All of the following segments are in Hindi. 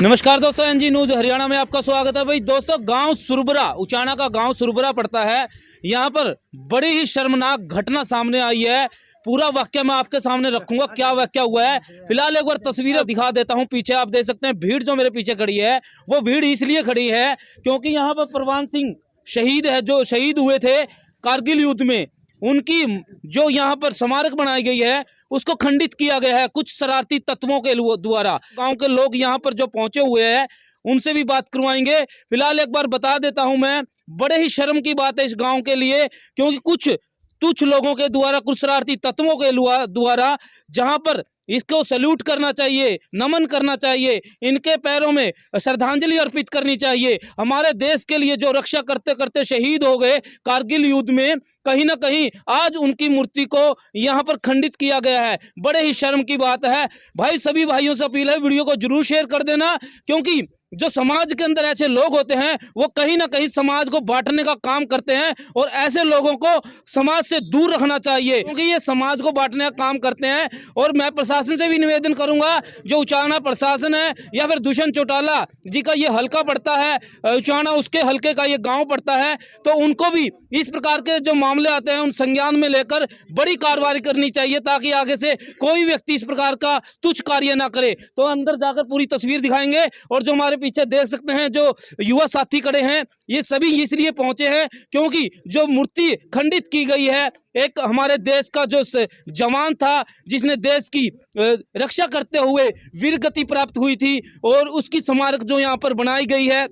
नमस्कार दोस्तों, एनजी न्यूज हरियाणा में आपका स्वागत है। भाई दोस्तों, गांव सुरबरा, उचाना का गांव सुरबरा पड़ता है। यहां पर बड़ी ही शर्मनाक घटना सामने आई है। पूरा वाक्य मैं आपके सामने रखूंगा, क्या वाक्य हुआ है। फिलहाल एक बार तस्वीरें दिखा देता हूं। पीछे आप देख सकते हैं भीड़ जो मेरे पीछे खड़ी है, वो भीड़ इसलिए खड़ी है क्योंकि यहाँ पर परवान सिंह शहीद है, जो शहीद हुए थे कारगिल युद्ध में। उनकी जो यहाँ पर स्मारक बनाई गई है उसको खंडित किया गया है कुछ शरारती तत्वों के द्वारा। गांव के लोग यहाँ पर जो पहुंचे हुए हैं उनसे भी बात करवाएंगे। फिलहाल एक बार बता देता हूं मैं, बड़े ही शर्म की बात है इस गांव के लिए, क्योंकि कुछ तुच्छ लोगों के द्वारा, कुछ शरारती तत्वों के द्वारा, जहां पर इसको सैल्यूट करना चाहिए, नमन करना चाहिए, इनके पैरों में श्रद्धांजलि अर्पित करनी चाहिए। हमारे देश के लिए जो रक्षा करते करते शहीद हो गए कारगिल युद्ध में, कहीं ना कहीं आज उनकी मूर्ति को यहाँ पर खंडित किया गया है। बड़े ही शर्म की बात है भाई। सभी भाइयों से अपील है, वीडियो को जरूर शेयर कर देना, क्योंकि जो समाज के अंदर ऐसे लोग होते हैं वो कहीं ना कहीं समाज को बांटने का काम करते हैं, और ऐसे लोगों को समाज से दूर रखना चाहिए, क्योंकि ये समाज को बांटने का काम करते हैं। और मैं प्रशासन से भी निवेदन करूंगा, जो उचाना प्रशासन है या फिर दुष्यंत चौटाला जी का ये हल्का पड़ता है, उचाना उसके हल्के का ये गांव पड़ता है, तो उनको भी इस प्रकार के जो मामले आते हैं उन संज्ञान में लेकर बड़ी कार्रवाई करनी चाहिए, ताकि आगे से कोई व्यक्ति इस प्रकार का तुच्छ कार्य ना करे। तो अंदर जाकर पूरी तस्वीर दिखाएंगे। और जो हमारे पीछे देख सकते हैं जो युवा साथी खड़े हैं, ये सभी इसलिए पहुंचे हैं क्योंकि जो मूर्ति खंडित की गई है, एक हमारे देश का जो जवान था जिसने देश की रक्षा करते हुए वीरगति प्राप्त हुई थी, और उसकी स्मारक जो यहाँ पर बनाई गई है,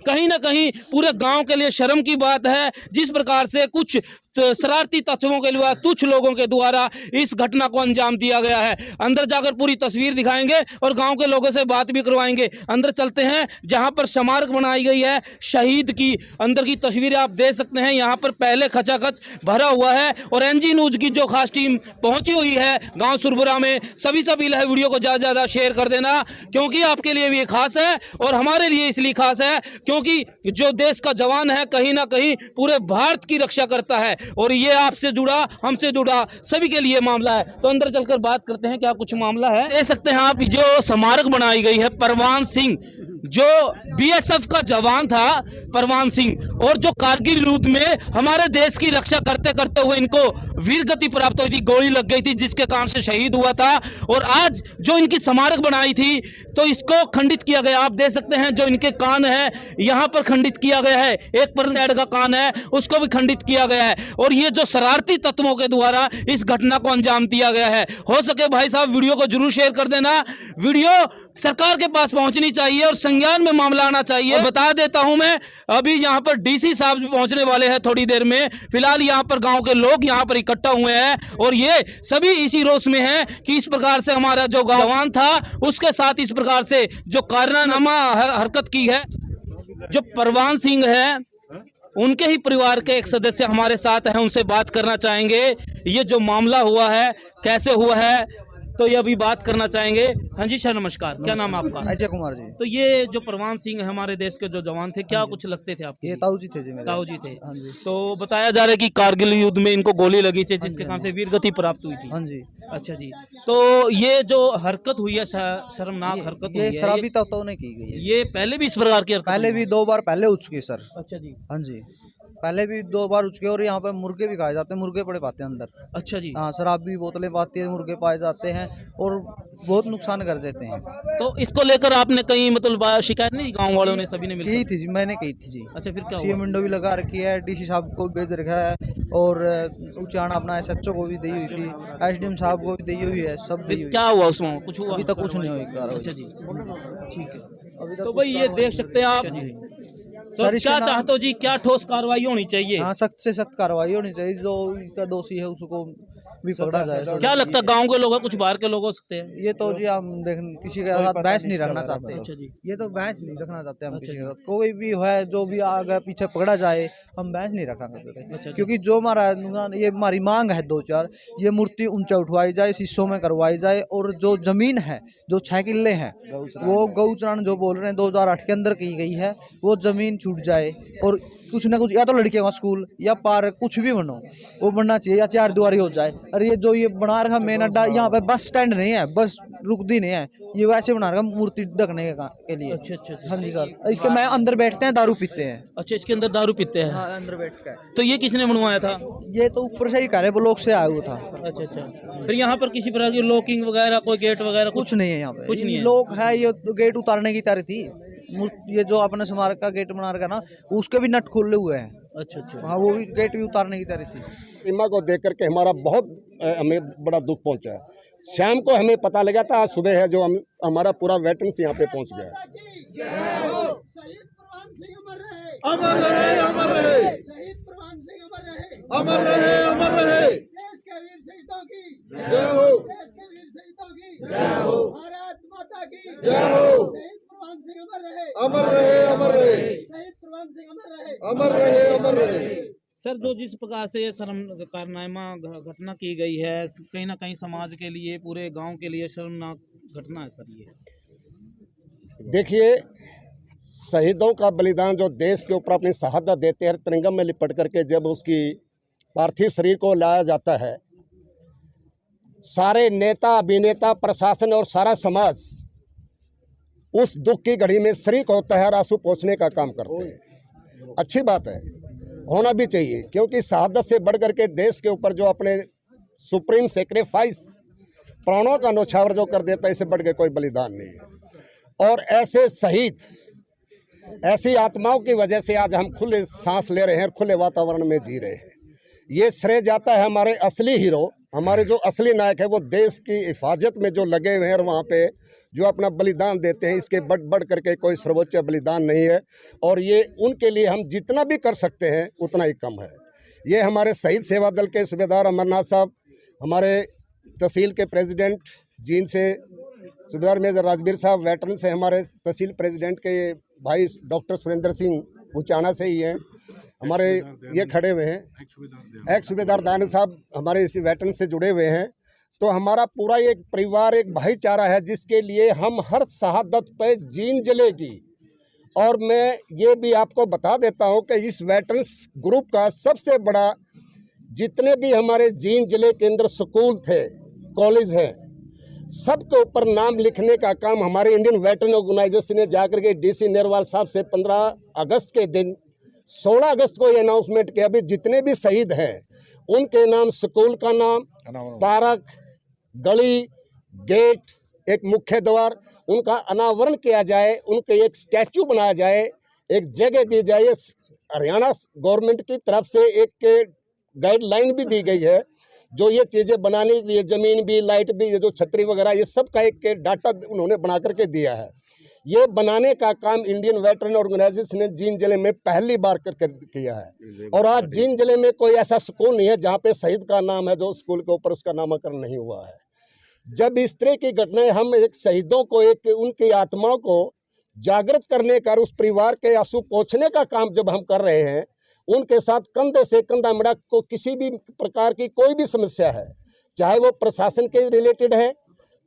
कहीं ना कहीं पूरे गांव के लिए शर्म की बात है। जिस प्रकार से कुछ शरारती तत्वों के लिए, तुच्छ लोगों के द्वारा इस घटना को अंजाम दिया गया है। अंदर जाकर पूरी तस्वीर दिखाएंगे और गांव के लोगों से बात भी करवाएंगे। अंदर चलते हैं जहां पर स्मारक बनाई गई है शहीद की। अंदर की तस्वीरें आप देख सकते हैं, यहां पर पहले खचाखच भरा हुआ है। और एनजी न्यूज की जो खास टीम पहुंची हुई है गाँव सुरबरा में, सभी से अपील है वीडियो को ज़्यादा ज़्यादा शेयर कर देना, क्योंकि आपके लिए भी खास है और हमारे लिए इसलिए खास है क्योंकि जो देश का जवान है कहीं ना कहीं पूरे भारत की रक्षा करता है, और ये आपसे जुड़ा, हमसे जुड़ा, सभी के लिए मामला है। तो अंदर चलकर बात करते हैं क्या कुछ मामला है। देख सकते हैं आप, जो स्मारक बनाई गई है परवान सिंह, जो बीएसएफ का जवान था परवान सिंह, और जो कारगिल युद्ध में हमारे देश की रक्षा करते करते हुए इनको वीरगति प्राप्त हुई थी, गोली लग गई थी जिसके कारण से शहीद हुआ था। और आज जो इनकी स्मारक बनाई थी तो इसको खंडित किया गया। आप देख सकते हैं जो इनके कान है यहाँ पर खंडित किया गया है, एक पर साइड का कान है उसको भी खंडित किया गया है। और ये जो शरारती तत्वों के द्वारा इस घटना को अंजाम दिया गया है। हो सके भाई साहब वीडियो को जरूर शेयर कर देना, वीडियो सरकार के पास पहुंचनी चाहिए और संज्ञान में मामला आना चाहिए। बता देता हूं मैं, अभी यहां पर डीसी साहब पहुंचने वाले हैं थोड़ी देर में। फिलहाल यहां पर गांव के लोग यहां पर इकट्ठा हुए हैं, और ये सभी इसी रोष में हैं कि इस प्रकार से हमारा जो जवान था उसके साथ इस प्रकार से जो कारनामा हरकत की है। जो परवान सिंह है उनके ही परिवार के एक सदस्य हमारे साथ हैं, उनसे बात करना चाहेंगे। ये जो मामला हुआ है कैसे हुआ है, तो ये अभी बात करना चाहेंगे। हाँ जी सर, नमस्कार। क्या नाम है आपका? अजय कुमार जी। तो ये जो परवान सिंह है हमारे देश के जो जवान थे, क्या कुछ लगते थे आपके? ये ताऊ जी थे जी मेरे। ताऊ जी थे। हाँ जी। तो बताया जा रहा है कि कारगिल युद्ध में इनको गोली लगी थी जिसके कारण से वीरगति प्राप्त हुई थी। हाँ जी। अच्छा जी। तो ये जो हरकत हुई है, शर्मनाक हरकत हुई है, ये शराबी तत्वों ने की गई है। ये पहले भी इस प्रकार की हरकत पहले भी 2 बार पहले उठ चुके सर। अच्छा जी। हाँ जी, पहले भी 2 बार उठ चुके। और यहाँ पे मुर्गे भी खाए जाते हैं, मुर्गे पड़े पाते हैं अंदर। अच्छा जी। हाँ, शराब भी बोतलें पाती है, मुर्गे पाए जाते हैं और बहुत नुकसान कर देते हैं। तो इसको लेकर आपने कहीं मतलब शिकायत नहीं, गांव वालों ने सभी ने मिलकर की थी जी, मैंने की थी जी। अच्छा, फिर क्या सीएम हुआ? विंडो भी लगा रखी है, डीसी साहब को भी भेज रखा है, और उचाना अपना एसएचओ को भी दी हुई थी, एसडीएम साहब को भी दी हुई है, सब दी हुई। क्या हुआ उसमें, कुछ हुआ? अभी तक कुछ नहीं हुई कार्रवाई। अच्छा जी, ठीक है। अभी तो भाई ये देख सकते हैं आप। तो सर, क्या चाहते हो जी, क्या ठोस कार्रवाई होनी चाहिए? हाँ, सख्त से सख्त कार्रवाई होनी चाहिए। जो इसका दोषी है उसको भी पकड़ा जाए। क्या लगता है गांव के लोग हैं, कुछ बाहर के लोग हो सकते हैं? ये तो जी हम देख किसी के साथ बहस नहीं रखना चाहते। अच्छा जी। ये तो बहस नहीं रखना चाहते हम किसी के साथ। कोई भी है जो भी आगे पीछे पकड़ा जाए, हम बहस नहीं रखना चाहते, क्योंकि जो हमारा ये हमारी मांग है 2-4, ये मूर्ति ऊंचा उठवाई जाए, शीशों में करवाई जाए। और जो जमीन है, जो 6 किले हैं, वो गौचरण जो बोल रहे हैं 2008 के अंदर की गई है, वो जमीन छूट जाए और कुछ ना कुछ, या तो लड़कियों का स्कूल या पार्क कुछ भी बनो, वो बनना चाहिए, या चार दीवारी हो जाए। और ये जो ये बना रखा मेन अड्डा, यहाँ पे बस स्टैंड नहीं है, बस रुकती नहीं है, ये वैसे बना रखा मूर्ति ढकने के लिए। अच्छा अच्छा अच्छा। हाँ जी सर, इसके मैं अंदर बैठते हैं, दारू पीते हैं। अच्छा, इसके अंदर दारू पीते हैं। हाँ, अंदर बैठ कर। तो ये किसने बनवाया था? ये तो ऊपर से ही कह रहे, ब्लॉक से आया हुआ था। अच्छा अच्छा। फिर यहाँ पर किसी प्रकार की लॉकिंग वगैरह, कोई गेट वगैरह कुछ नहीं है यहाँ पे, कुछ नहीं है। लोग है, ये तो गेट उतारने की तैयारी थी। ये जो अपने स्मारक का गेट बना रखा ना, उसके भी नट खुले हुए हैं। अच्छा अच्छा। हाँ, वो भी गेट भी उतारने की तैयारी थी। प्रतिमा को देख करके हमारा बहुत हमें बड़ा दुख पहुंचा है। शाम को हमें पता लगा था, आज सुबह है जो हमारा पूरा वेटरन्स यहाँ पे पहुंच गया है। अमर रहे, अमर रहे, शहीद प्रवान सिंह अमर रहे, अमर रहे, अमर रहे। देश के वीर शहीदों की जय हो, देश के वीर शहीदों की जय हो, भारत माता की जय हो। शहीद प्रवान सिंह अमर रहे, अमर रहे, अमर रहे, शहीद प्रवान सिंह अमर रहे, अमर रहे, अमर रहे। सर, जो जिस प्रकार से ये शर्म कारनामा घटना की गई है, कहीं ना कहीं समाज के लिए, पूरे गांव के लिए शर्मनाक घटना है सर ये। देखिए, शहीदों का बलिदान जो देश के ऊपर अपनी शहादत देते हैं, तिरंगा में लिपट करके जब उसकी पार्थिव शरीर को लाया जाता है, सारे नेता, अभिनेता, प्रशासन और सारा समाज उस दुख की घड़ी में शरीक होता है और आंसू पोंछने का काम करते हैं। अच्छी बात है, होना भी चाहिए, क्योंकि शहादत से बढ़ करके देश के ऊपर जो अपने सुप्रीम सेक्रीफाइस, प्राणों का न्यौछावर जो कर देता है, इससे बढ़ के कोई बलिदान नहीं है। और ऐसे शहीद, ऐसी आत्माओं की वजह से आज हम खुले सांस ले रहे हैं, खुले वातावरण में जी रहे हैं। ये श्रेय जाता है हमारे असली हीरो, हमारे जो असली नायक है, वो देश की हिफाजत में जो लगे हुए हैं और वहाँ पे जो अपना बलिदान देते हैं। इसके बढ़ करके कोई सर्वोच्च बलिदान नहीं है, और ये उनके लिए हम जितना भी कर सकते हैं उतना ही कम है। ये हमारे शहीद सेवा दल के सूबेदार अमरनाथ साहब, हमारे तहसील के प्रेसिडेंट जींद से सूबेदार मेजर राजवीर साहब, वेटरन से हमारे तहसील प्रेसिडेंट के भाई डॉक्टर सुरेंद्र सिंह उचाना से ही हैं, हमारे ये खड़े हुए हैं, एक सूबेदार दानिश साहब हमारे इसी वेटरन से जुड़े हुए हैं। तो हमारा पूरा एक परिवार, एक भाईचारा है, जिसके लिए हम हर शहादत पे जीन जलेगी। और मैं ये भी आपको बता देता हूँ कि इस वेटरन्स ग्रुप का सबसे बड़ा, जितने भी हमारे जीन जिले के अंदर स्कूल थे, कॉलेज हैं, सबके ऊपर नाम लिखने का काम हमारे इंडियन वेटरन ऑर्गेनाइजेशन ने जाकर के डीसी नेरवाल साहब से 15 अगस्त के दिन, 16 अगस्त को ये अनाउंसमेंट किया, अभी जितने भी शहीद हैं उनके नाम, स्कूल का नाम, पार्क, गली, गेट, एक मुख्य द्वार, उनका अनावरण किया जाए, उनके एक स्टैचू बनाया जाए, एक जगह दी जाए। हरियाणा गवर्नमेंट की तरफ से एक गाइडलाइन भी दी गई है, जो ये चीज़ें बनाने के लिए, ज़मीन भी, लाइट भी, ये जो छतरी वगैरह, ये सब का एक डाटा उन्होंने बना करके दिया है। ये बनाने का काम इंडियन वेटरन ऑर्गेनाइजेशन ने जींद जिले में पहली बार करके किया है। और आज जींद जिले में कोई ऐसा स्कूल नहीं है जहाँ पे शहीद का नाम है, जो स्कूल के ऊपर उसका नामकरण नहीं हुआ है। जब इस तरह की घटनाएं, हम एक शहीदों को, एक उनकी आत्माओं को जागृत करने का, उस परिवार के आंसू पोंछने का काम जब हम कर रहे हैं, उनके साथ कंधे से कंधा मिला, को किसी भी प्रकार की कोई भी समस्या है, चाहे वो प्रशासन के रिलेटेड है,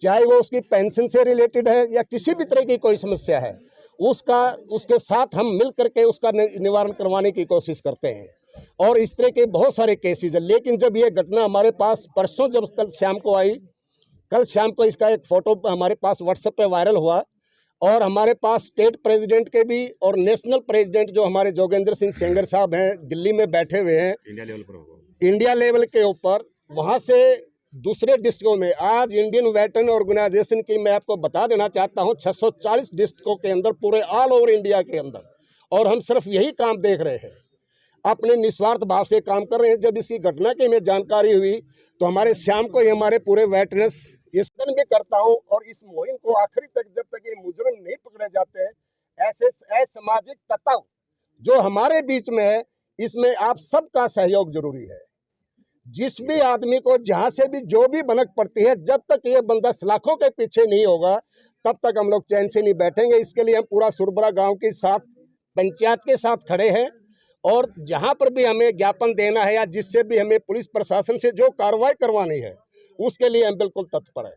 चाहे वो उसकी पेंशन से रिलेटेड है, या किसी भी तरह की कोई समस्या है, उसके साथ हम मिल करके उसका निवारण करवाने की कोशिश करते हैं। और इस तरह के बहुत सारे केसेज है। लेकिन जब ये घटना हमारे पास परसों, जब कल शाम को आई, कल शाम को इसका एक फ़ोटो हमारे पास व्हाट्सएप पे वायरल हुआ, और हमारे पास स्टेट प्रेसिडेंट के भी और नेशनल प्रेसिडेंट जो हमारे जोगेंद्र सिंह सेंगर साहब हैं, दिल्ली में बैठे हुए हैं, इंडिया लेवल के ऊपर, वहाँ से दूसरे डिस्ट्रिक्टों में आज इंडियन वेटरन ऑर्गेनाइजेशन की मैं आपको बता देना चाहता हूँ 640 डिस्ट्रिक्टों के अंदर, पूरे ऑल ओवर इंडिया के अंदर, और हम सिर्फ यही काम देख रहे हैं, अपने निस्वार्थ भाव से काम कर रहे हैं। जब इसकी घटना की हमें जानकारी हुई तो हमारे शाम को ही हमारे पूरे वेटरन्स इस दिन भी करता हूँ, और इस मुहिम को आखिरी तक, जब तक ये मुजरिम नहीं पकड़े जाते हैं, ऐसे असामाजिक तत्व जो हमारे बीच में है, इसमें आप सबका सहयोग जरूरी है। जिस भी आदमी को जहाँ से भी जो भी भनक पड़ती है, जब तक ये बंदा सलाखों के पीछे नहीं होगा, तब तक हम लोग चैन से नहीं बैठेंगे। इसके लिए हम पूरा सुरबरा गांव के साथ, पंचायत के साथ खड़े हैं, और जहाँ पर भी हमें ज्ञापन देना है, या जिससे भी हमें पुलिस प्रशासन से जो कार्रवाई करवानी है, उसके लिए हम बिल्कुल तत्पर हैं।